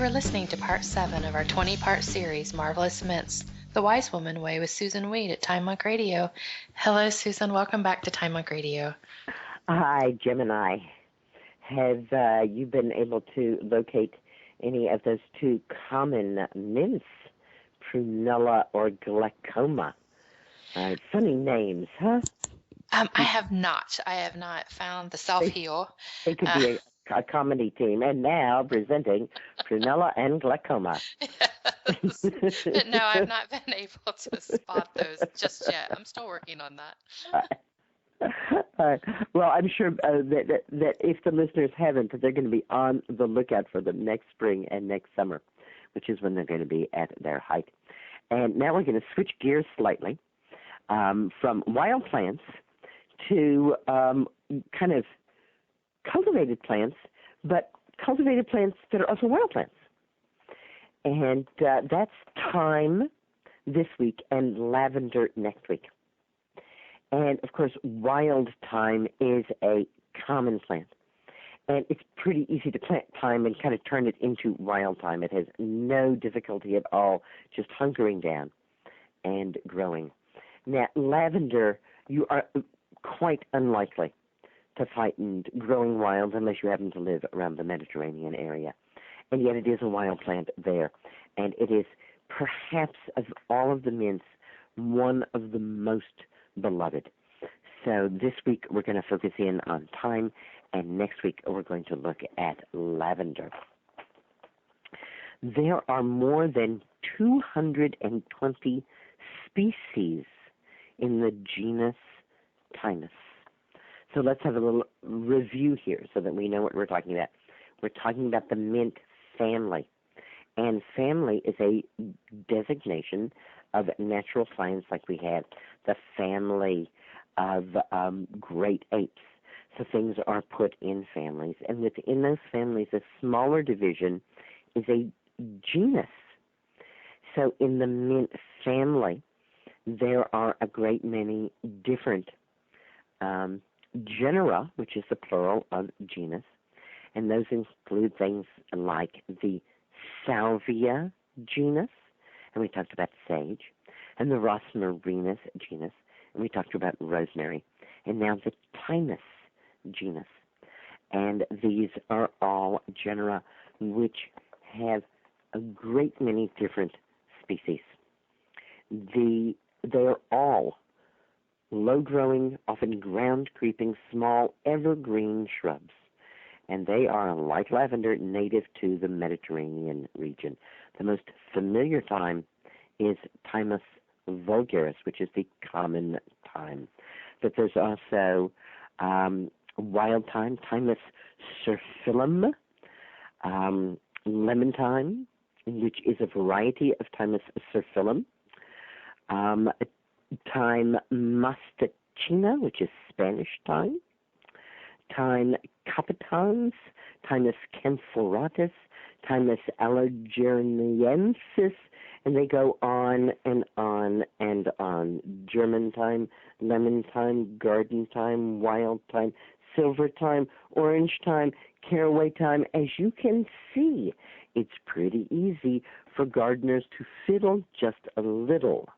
are listening to part 7 of our 20-part series, Marvelous Mints, The Wise Woman Way with Susan Weed at Thyme Radio. Hello, Susan. Welcome back to Thyme Radio. Hi, Gemini. Have you been able to locate any of those two common mints, prunella or glaucoma? Funny names, huh? I have not. I have not found the self-heal. It could be a comedy team. And now presenting prunella and glaucoma. Yes. No, I've not been able to spot those just yet. I'm still working on that. Well, I'm sure that if the listeners haven't, that they're going to be on the lookout for them next spring and next summer, which is when they're going to be at their height. And now we're going to switch gears slightly from wild plants to kind of cultivated plants, but cultivated plants that are also wild plants. And that's thyme this week and lavender next week. And, of course, wild thyme is a common plant. And it's pretty easy to plant thyme and kind of turn it into wild thyme. It has no difficulty at all, just hunkering down and growing. Now, lavender, you are quite unlikely to find growing wild unless you happen to live around the Mediterranean area. And yet it is a wild plant there. And it is perhaps of all of the mints, one of the most beloved. So this week we're going to focus in on thyme, and next week we're going to look at lavender. There are more than 220 species in the genus Thymus. So let's have a little review here so that we know what we're talking about. We're talking about the mint family. And family is a designation of natural science, like we have the family of great apes. So things are put in families. And within those families, a smaller division is a genus. So in the mint family, there are a great many different genera, which is the plural of genus. And those include things like the Salvia genus, and we talked about sage, and the Rosmarinus genus, and we talked about rosemary, and now the Thymus genus. And these are all genera which have a great many different species. They're all low-growing, often ground-creeping, small, evergreen shrubs. And they are, like lavender, native to the Mediterranean region. The most familiar thyme is Thymus vulgaris, which is the common thyme. But there's also wild thyme, Thymus cerphyllum, lemon thyme, which is a variety of Thymus cerphyllum, thyme mustachina, which is Spanish thyme, Thyme capitans, Thymus camphoratus, Thymus allergerniensis, and they go on and on and on. German thyme, lemon thyme, garden thyme, wild thyme, silver thyme, orange thyme, caraway thyme. As you can see, it's pretty easy for gardeners to fiddle just a little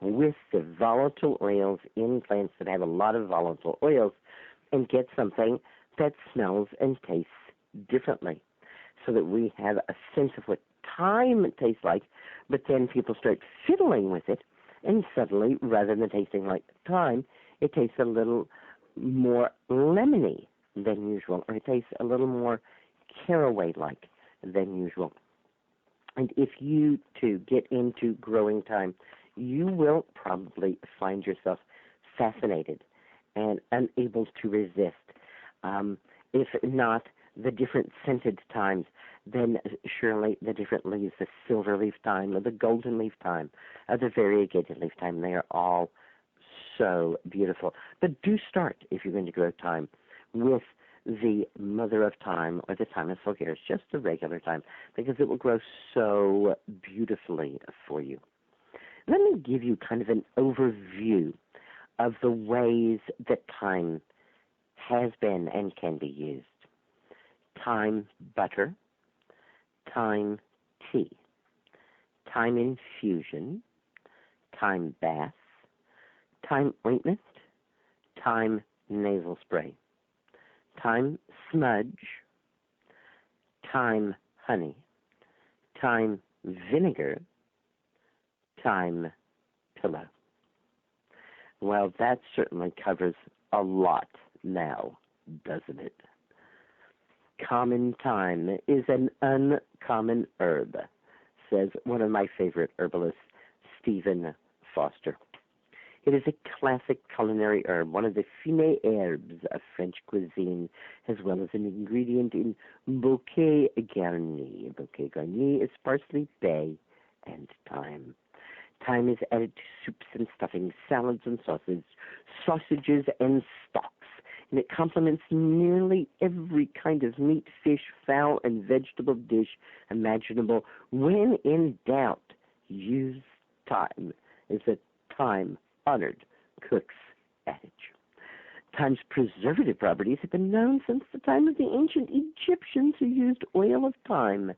with the volatile oils in plants that have a lot of volatile oils, and get something that smells and tastes differently, so that we have a sense of what thyme tastes like, but then people start fiddling with it, and suddenly, rather than tasting like thyme, it tastes a little more lemony than usual, or it tastes a little more caraway-like than usual. And if you, too, get into growing thyme, you will probably find yourself fascinated and unable to resist. If not the different scented thymes, then surely the different leaves, the silver leaf thyme or the golden leaf thyme or the variegated leaf thyme, they are all so beautiful. But do start, if you're going to grow thyme, with the mother of thyme or the Thymus vulgaris, just the regular thyme, because it will grow so beautifully for you. Let me give you kind of an overview of the ways that thyme has been and can be used. Thyme butter, thyme tea, thyme infusion, thyme bath, thyme ointment, thyme nasal spray, thyme smudge, thyme honey, thyme vinegar, thyme pillow. Well, that certainly covers a lot now, doesn't it? Common thyme is an uncommon herb, says one of my favorite herbalists, Stephen Foster. It is a classic culinary herb, one of the fine herbes of French cuisine, as well as an ingredient in bouquet garni. Bouquet garni is parsley, bay, and thyme. Thyme is added to soups and stuffings, salads and sausages and stocks, and it complements nearly every kind of meat, fish, fowl, and vegetable dish imaginable. When in doubt, use thyme, is a time-honored cook's adage. Thyme's preservative properties have been known since the time of the ancient Egyptians, who used oil of thyme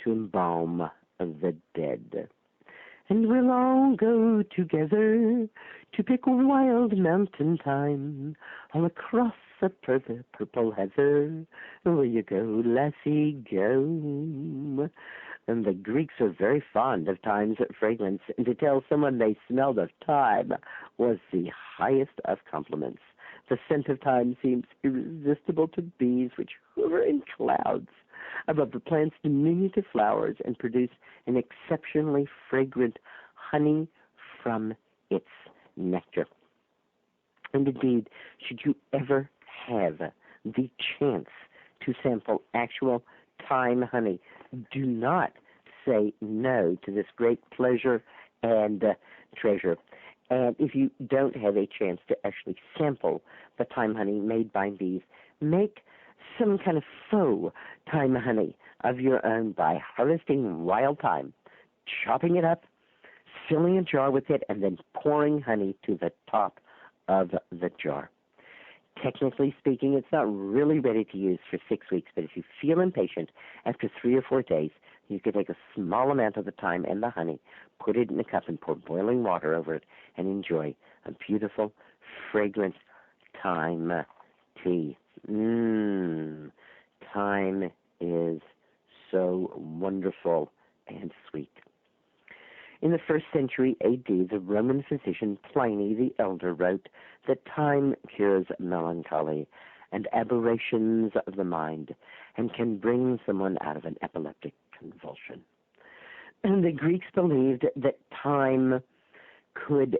to embalm the dead. And we'll all go together to pick wild mountain thyme all across the purple heather. Where you go, lassie, go. And the Greeks were very fond of thyme's fragrance, and to tell someone they smelled of thyme was the highest of compliments. The scent of thyme seems irresistible to bees, which hover in clouds above the plant's diminutive flowers and produce an exceptionally fragrant honey from its nectar. And indeed, should you ever have the chance to sample actual thyme honey, do not say no to this great pleasure and treasure. And if you don't have a chance to actually sample the thyme honey made by bees, make some kind of faux thyme honey of your own by harvesting wild thyme, chopping it up, filling a jar with it, and then pouring honey to the top of the jar. Technically speaking, it's not really ready to use for 6 weeks, but if you feel impatient, after 3 or 4 days, you can take a small amount of the thyme and the honey, put it in a cup, and pour boiling water over it, and enjoy a beautiful, fragrant thyme tea. Thyme is so wonderful and sweet. In the 1st century A.D., the Roman physician Pliny the Elder wrote that thyme cures melancholy and aberrations of the mind and can bring someone out of an epileptic convulsion. And the Greeks believed that thyme could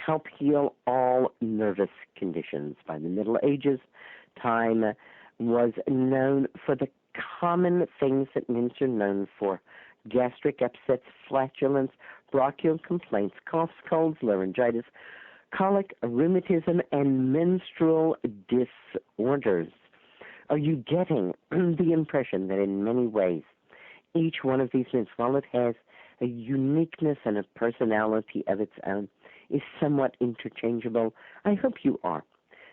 help heal all nervous conditions. By the Middle Ages, thyme was known for the common things that mints are known for: gastric upsets, flatulence, bronchial complaints, coughs, colds, laryngitis, colic, rheumatism, and menstrual disorders. Are you getting the impression that in many ways each one of these mints, while it has a uniqueness and a personality of its own, is somewhat interchangeable? I hope you are,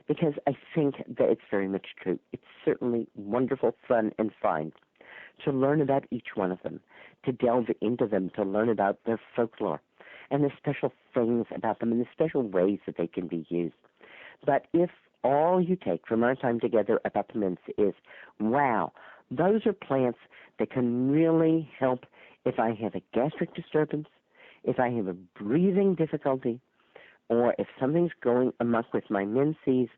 because I think that it's very much true. It's certainly wonderful, fun, and fine to learn about each one of them, to delve into them, to learn about their folklore and the special things about them and the special ways that they can be used. But if all you take from our time together about the mints is, wow, those are plants that can really help if I have a gastric disturbance, if I have a breathing difficulty, or if something's going amok with my menses,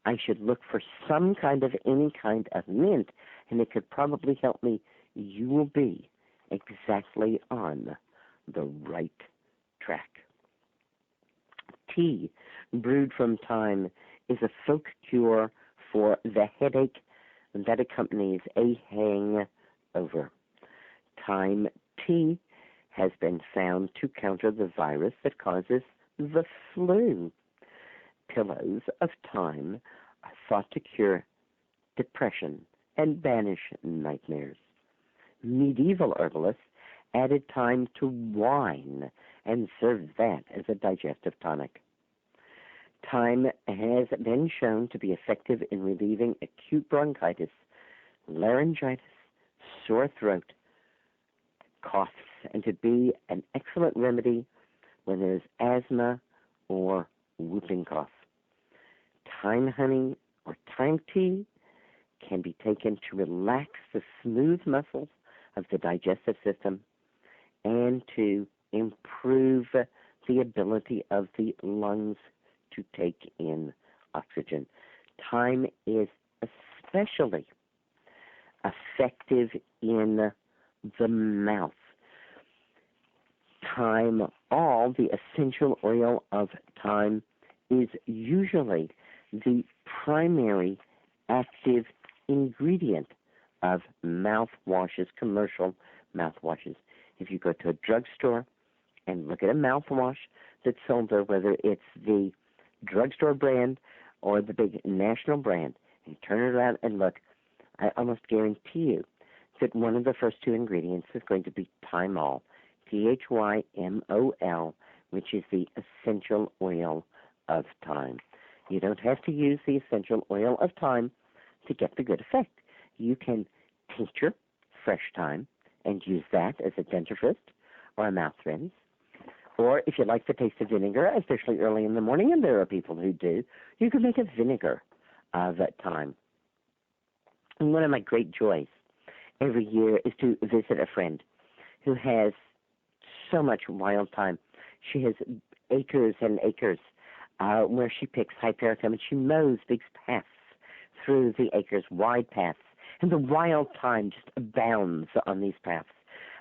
I should look for any kind of mint, and it could probably help me. You will be exactly on the right track. Tea brewed from thyme is a folk cure for the headache that accompanies a hangover. Thyme tea has been found to counter the virus that causes the flu. Pillows of thyme are thought to cure depression and banish nightmares. Medieval herbalists added thyme to wine and served that as a digestive tonic. Thyme has been shown to be effective in relieving acute bronchitis, laryngitis, sore throat, coughs and to be an excellent remedy when there's asthma or whooping cough. Thyme honey or thyme tea can be taken to relax the smooth muscles of the digestive system and to improve the ability of the lungs to take in oxygen. Thyme is especially effective in the mouth. Thyme, all the essential oil of thyme, is usually the primary active ingredient of mouthwashes, commercial mouthwashes. If you go to a drugstore and look at a mouthwash that's sold there, whether it's the drugstore brand or the big national brand, and turn it around and look, I almost guarantee you that one of the first two ingredients is going to be thymol, Thymol, which is the essential oil of thyme. You don't have to use the essential oil of thyme to get the good effect. You can tincture fresh thyme and use that as a dentifrice or a mouth rinse. Or if you like the taste of vinegar, especially early in the morning, and there are people who do, you can make a vinegar of thyme. And one of my great joys every year is to visit a friend who has so much wild thyme. She has acres and acres where she picks hypericum, and she mows big paths through the acres, wide paths. And the wild thyme just abounds on these paths.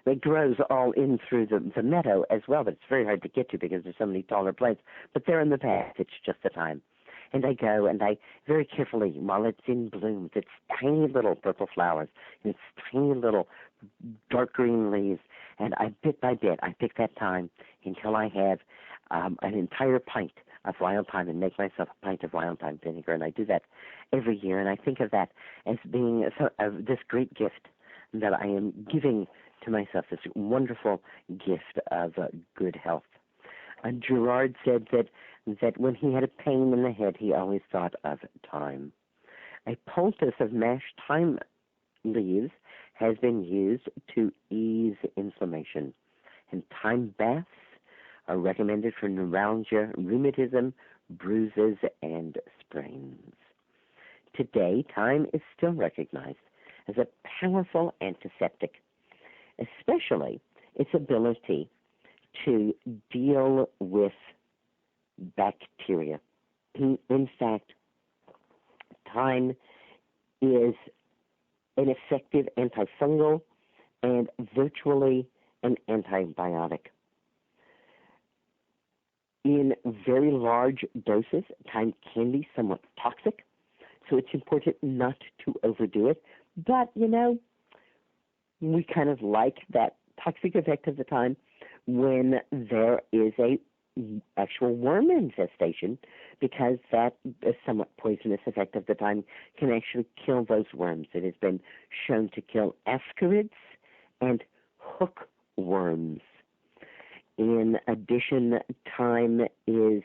It grows all in through the meadow as well, but it's very hard to get to because there's so many taller plants. But there in the path, it's just the thyme. And I go and I very carefully, while it's in bloom, with its tiny little purple flowers, and its tiny little dark green leaves, and bit by bit, I pick that thyme until I have an entire pint of wild thyme and make myself a pint of wild thyme vinegar. And I do that every year, and I think of that as being this great gift that I am giving to myself, this wonderful gift of good health. Gerard said that when he had a pain in the head, he always thought of thyme. A poultice of mashed thyme leaves has been used to ease inflammation, and thyme baths are recommended for neuralgia, rheumatism, bruises, and sprains. Today, thyme is still recognized as a powerful antiseptic, especially its ability to deal with bacteria. In fact, thyme is an effective antifungal and virtually an antibiotic. In very large doses, thyme can be somewhat toxic, so it's important not to overdo it. But, we kind of like that toxic effect of the thyme when there is a actual worm infestation, because that somewhat poisonous effect of the thyme can actually kill those worms. It has been shown to kill ascarids and hookworms. In addition, thyme is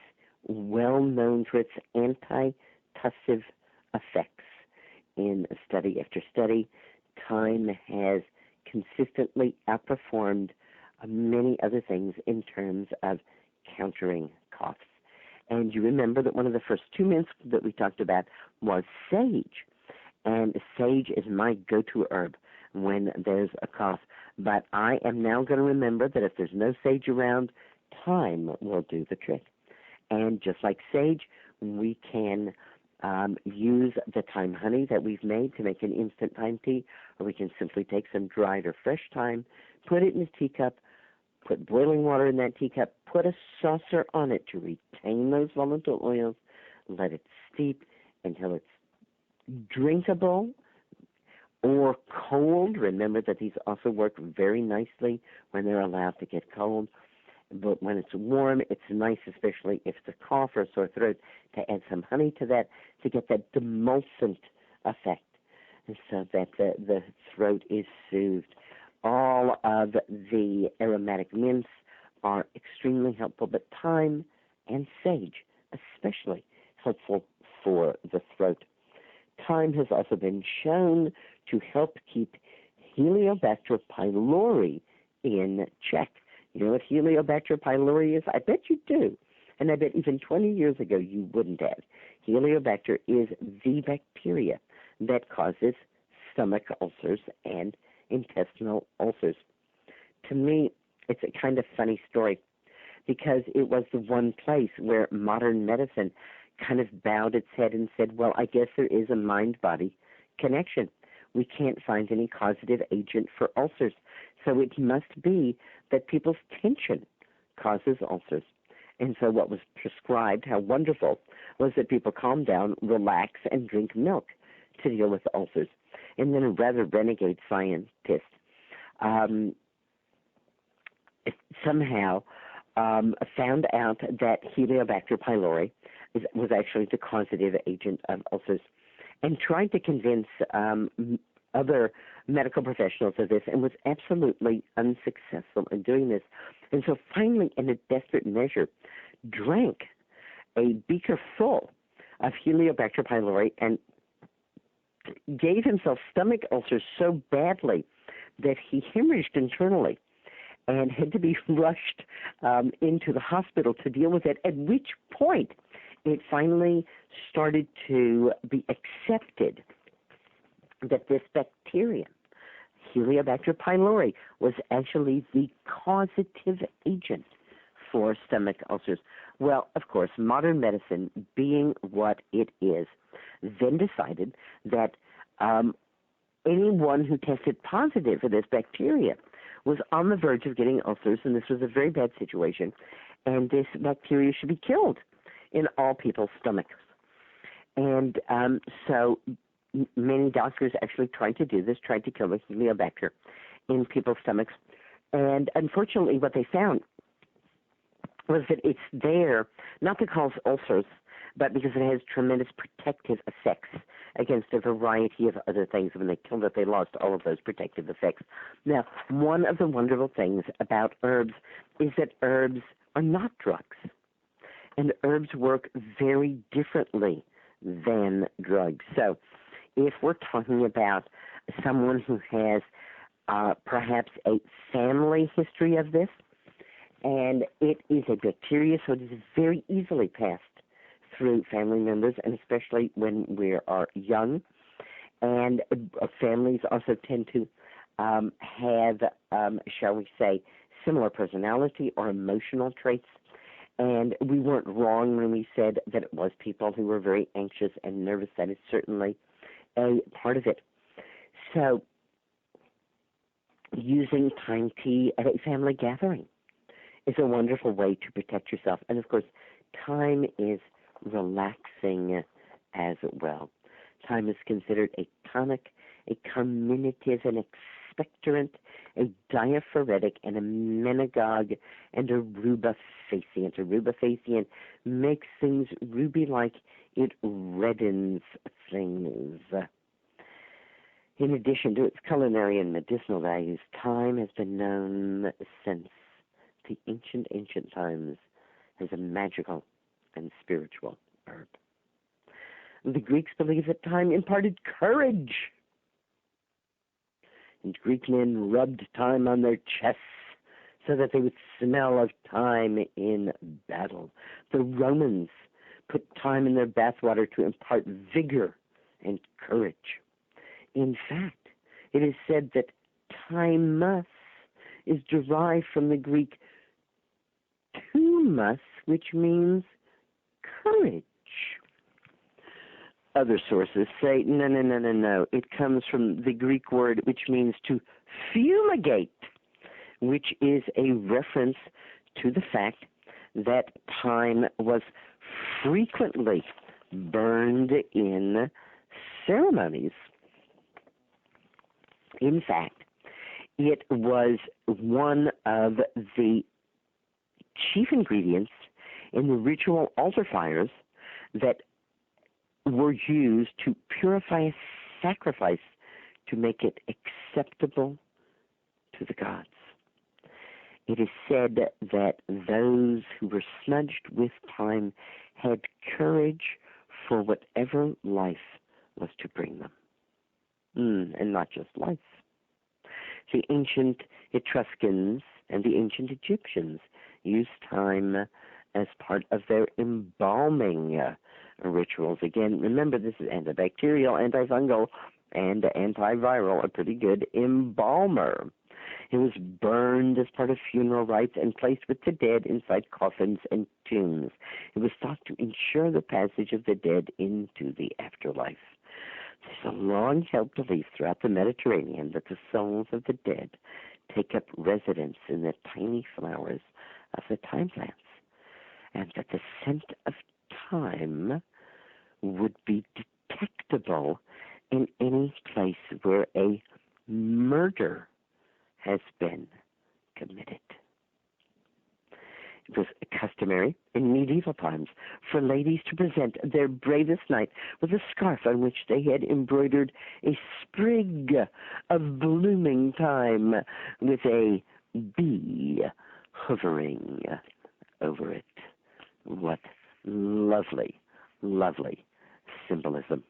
well known for its antitussive effects. In study after study, thyme has consistently outperformed many other things in terms of countering coughs. And you remember that one of the first 2 minutes that we talked about was sage. And sage is my go-to herb when there's a cough. But I am now going to remember that if there's no sage around, thyme will do the trick. And just like sage, we can use the thyme honey that we've made to make an instant thyme tea, or we can simply take some dried or fresh thyme, put it in a teacup, put boiling water in that teacup, put a saucer on it to retain those volatile oils, let it steep until it's drinkable or cold. Remember that these also work very nicely when they're allowed to get cold. But when it's warm, it's nice, especially if it's a cough or a sore throat, to add some honey to that to get that demulcent effect so that the throat is soothed. All of the aromatic mints are extremely helpful, but thyme and sage especially helpful for the throat. Thyme has also been shown to help keep Helicobacter pylori in check. You know what Helicobacter pylori is? I bet you do. And I bet even 20 years ago you wouldn't have. Helicobacter is the bacteria that causes stomach ulcers and intestinal ulcers. To me, it's a kind of funny story because it was the one place where modern medicine kind of bowed its head and said, well, I guess there is a mind-body connection. We can't find any causative agent for ulcers. So it must be that people's tension causes ulcers. And so what was prescribed, how wonderful, was that people calm down, relax, and drink milk to deal with the ulcers. And then a rather renegade scientist somehow found out that Helicobacter pylori was actually the causative agent of ulcers, and tried to convince other medical professionals of this, and was absolutely unsuccessful in doing this. And so finally, in a desperate measure, drank a beaker full of Helicobacter pylori and gave himself stomach ulcers so badly that he hemorrhaged internally and had to be rushed into the hospital to deal with it, at which point it finally started to be accepted that this bacterium, Helicobacter pylori, was actually the causative agent for stomach ulcers. Well, of course, modern medicine, being what it is, then decided that anyone who tested positive for this bacteria was on the verge of getting ulcers, and this was a very bad situation, and this bacteria should be killed in all people's stomachs. And so many doctors actually tried to do this, tried to kill the Helicobacter in people's stomachs. And unfortunately, what they found was that it's there not to cause ulcers, but because it has tremendous protective effects against a variety of other things. When they killed it, they lost all of those protective effects. Now, one of the wonderful things about herbs is that herbs are not drugs, and herbs work very differently than drugs. So if we're talking about someone who has perhaps a family history of this, and it is a bacteria, so it is very easily passed through family members, and especially when we are young. And families also tend to have, shall we say, similar personality or emotional traits. And we weren't wrong when we said that it was people who were very anxious and nervous. That is certainly a part of it. So using thyme tea at a family gathering is a wonderful way to protect yourself. And, of course, thyme is relaxing as well. Thyme is considered a tonic, a carminative, an expectorant, a diaphoretic, and a menagogue, and a rubefacient. A rubefacient makes things ruby-like. It reddens things. In addition to its culinary and medicinal values, thyme has been known since the ancient times as a magical and spiritual herb. The Greeks believed that thyme imparted courage, and Greek men rubbed thyme on their chests so that they would smell of thyme in battle. The Romans put thyme in their bathwater to impart vigor and courage. In fact, it is said that thymus is derived from the Greek tumus, which means courage. Other sources say, no. It comes from the Greek word which means to fumigate, which is a reference to the fact that thyme was frequently burned in ceremonies. In fact, it was one of the chief ingredients in the ritual altar fires that were used to purify a sacrifice to make it acceptable to the gods. It is said that those who were smudged with thyme had courage for whatever life was to bring them. And not just life. The ancient Etruscans and the ancient Egyptians used thyme as part of their embalming rituals. Again, remember, this is antibacterial, antifungal, and antiviral, a pretty good embalmer. It was burned as part of funeral rites and placed with the dead inside coffins and tombs. It was thought to ensure the passage of the dead into the afterlife. There's a long-held belief throughout the Mediterranean that the souls of the dead take up residence in the tiny flowers of the thyme plants, and that the scent of thyme would be detectable in any place where a murder has been committed. It was customary in medieval times for ladies to present their bravest knight with a scarf on which they had embroidered a sprig of blooming thyme with a bee hovering over it. What lovely, lovely symbolism.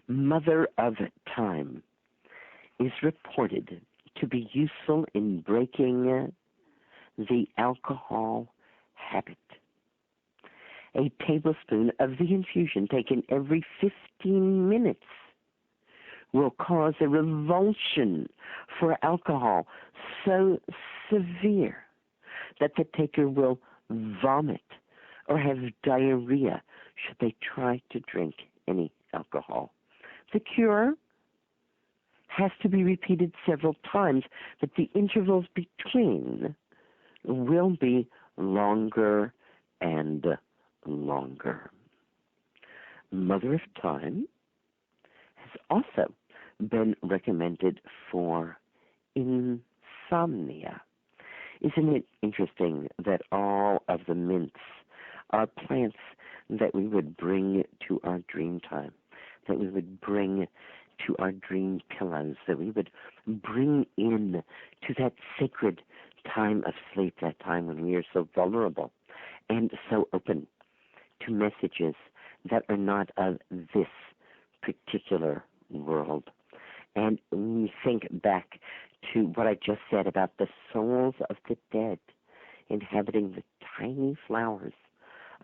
Mother of thyme is reported to be useful in breaking the alcohol habit. A tablespoon of the infusion taken every 15 minutes will cause a revulsion for alcohol so severe that the taker will vomit or have diarrhea should they try to drink any alcohol. The cure has to be repeated several times, but the intervals between will be longer and longer. Mother of thyme has also been recommended for insomnia. Isn't it interesting that all of the mints are plants that we would bring to our dream time, that we would bring to our dream pillows, that we would bring in to that sacred time of sleep, that time when we are so vulnerable and so open to messages that are not of this particular world. And when we think back to what I just said about the souls of the dead inhabiting the tiny flowers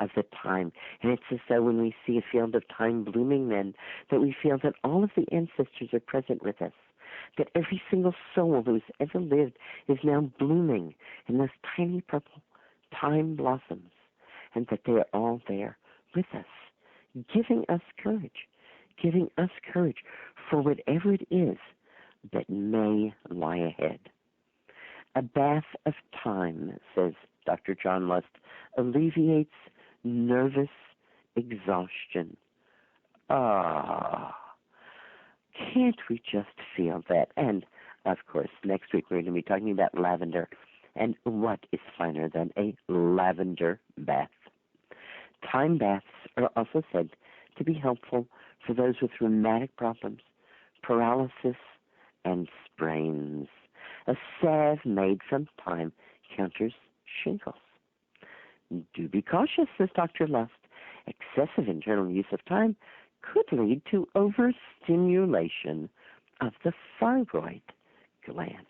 of the thyme, and it's as though when we see a field of thyme blooming then, that we feel that all of the ancestors are present with us, that every single soul who's ever lived is now blooming in those tiny purple thyme blossoms, and that they are all there with us, giving us courage for whatever it is that may lie ahead. A bath of thyme, says Dr. John Lust, alleviates nervous exhaustion. Can't we just feel that? And, of course, next week we're going to be talking about lavender. And what is finer than a lavender bath? Thyme baths are also said to be helpful for those with rheumatic problems, paralysis, and sprains. A salve made from thyme counters shingles. Do be cautious, says Dr. Lust. Excessive internal use of thyme could lead to overstimulation of the thyroid gland.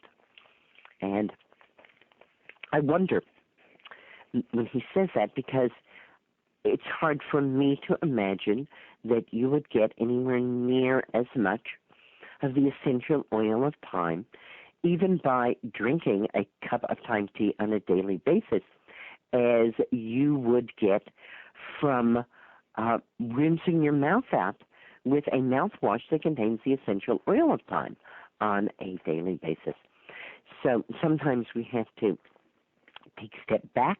And I wonder when he says that, because it's hard for me to imagine that you would get anywhere near as much of the essential oil of thyme, even by drinking a cup of thyme tea on a daily basis, as you would get from rinsing your mouth out with a mouthwash that contains the essential oil of thyme on a daily basis. So sometimes we have to take a step back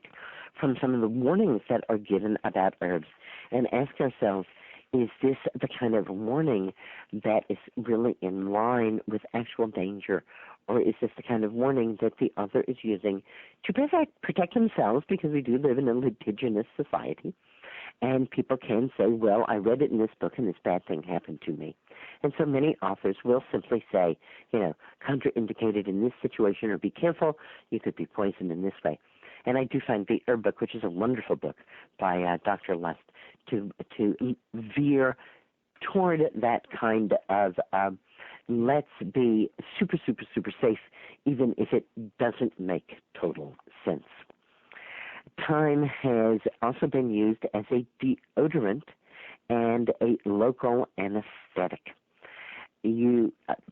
from some of the warnings that are given about herbs and ask ourselves, is this the kind of warning that is really in line with actual danger? Or is this the kind of warning that the author is using to protect themselves, because we do live in a litigious society, and people can say, well, I read it in this book and this bad thing happened to me. And so many authors will simply say, contraindicated in this situation, or be careful, you could be poisoned in this way. And I do find the Herb Book, which is a wonderful book by Dr. Lust, to veer toward that kind of Let's be super, super, super safe, even if it doesn't make total sense. Thyme has also been used as a deodorant and a local anesthetic.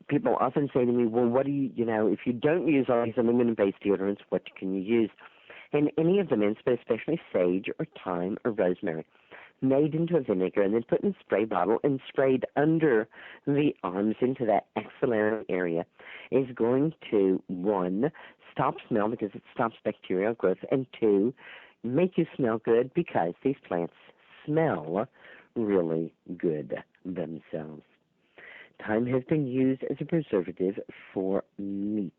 People often say to me, well, what do if you don't use all these aluminum-based deodorants, what can you use? And any of the mints, but especially sage or thyme or rosemary, made into a vinegar and then put in a spray bottle and sprayed under the arms into that axillary area is going to, one, stop smell because it stops bacterial growth, and two, make you smell good because these plants smell really good themselves. Thyme has been used as a preservative for meat.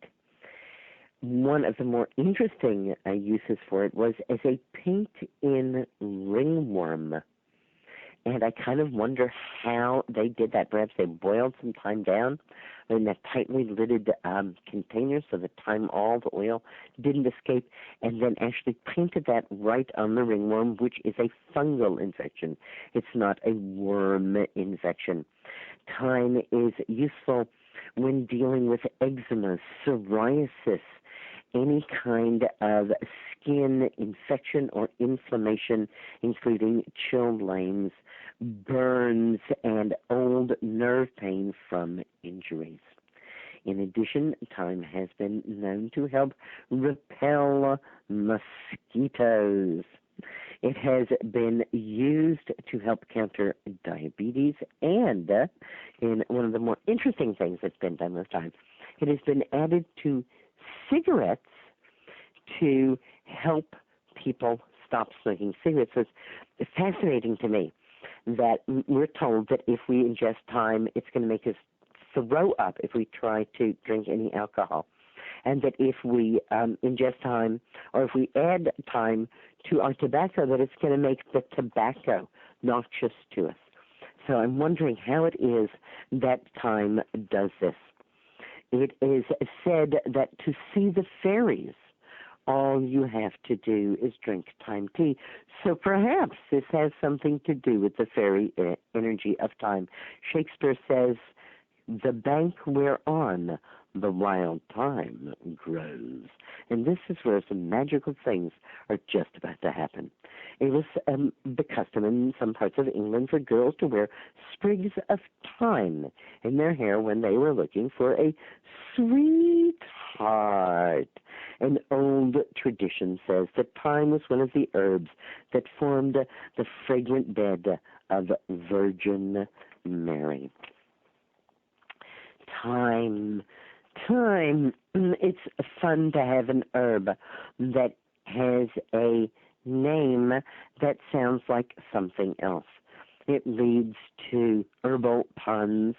One of the more interesting uses for it was as a paint-in ringworm. And I kind of wonder how they did that. Perhaps they boiled some thyme down in that tightly lidded container so the all the oil didn't escape, and then actually painted that right on the ringworm, which is a fungal infection. It's not a worm infection. Thyme is useful when dealing with eczema, psoriasis, any kind of skin infection or inflammation, including chilblains, burns, and old nerve pain from injuries. In addition, thyme has been known to help repel mosquitoes. It has been used to help counter diabetes, and in one of the more interesting things that's been done with thyme, it has been added to cigarettes to help people stop smoking cigarettes. So it's fascinating to me that we're told that if we ingest thyme, it's going to make us throw up if we try to drink any alcohol. And that if we ingest thyme, or if we add thyme to our tobacco, that it's going to make the tobacco noxious to us. So I'm wondering how it is that thyme does this. It is said that to see the fairies, all you have to do is drink thyme tea. So perhaps this has something to do with the fairy energy of thyme. Shakespeare says, "The bank whereon the wild thyme grows." And this is where some magical things are just about to happen. It was the custom in some parts of England for girls to wear sprigs of thyme in their hair when they were looking for a sweetheart. An old tradition says that thyme was one of the herbs that formed the fragrant bed of Virgin Mary. Thyme. It's fun to have an herb that has a name that sounds like something else. It leads to herbal puns,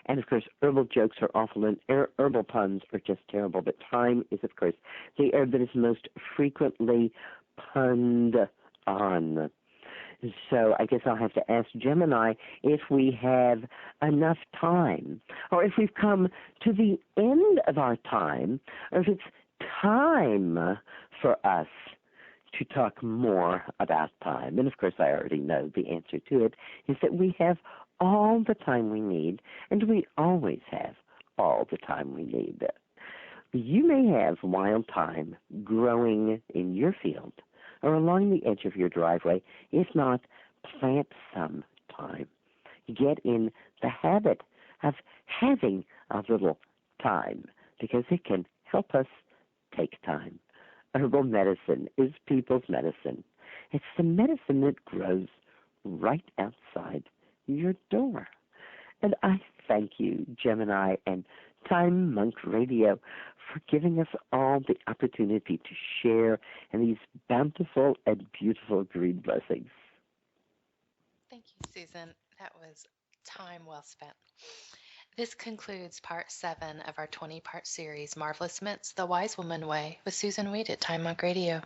and of course herbal jokes are awful, and herbal puns are just terrible, but thyme is, of course, the herb that is most frequently punned on. So I guess I'll have to ask Gemini if we have enough time, or if we've come to the end of our time, or if it's time for us to talk more about time. And of course I already know the answer to it is that we have all the time we need, and we always have all the time we need. You may have wild thyme growing in your field or along the edge of your driveway. If not, plant some thyme. Get in the habit of having a little time because it can help us take time. Herbal medicine is people's medicine. It's the medicine that grows right outside your door. And I thank you, Gemini and Thyme Monk Radio, for giving us all the opportunity to share in these bountiful and beautiful green blessings. Thank you, Susan. That was time well spent. This concludes part 7 of our 20-part series, Marvelous Mints, The Wise Woman Way, with Susan Weed at Thyme Monk Radio.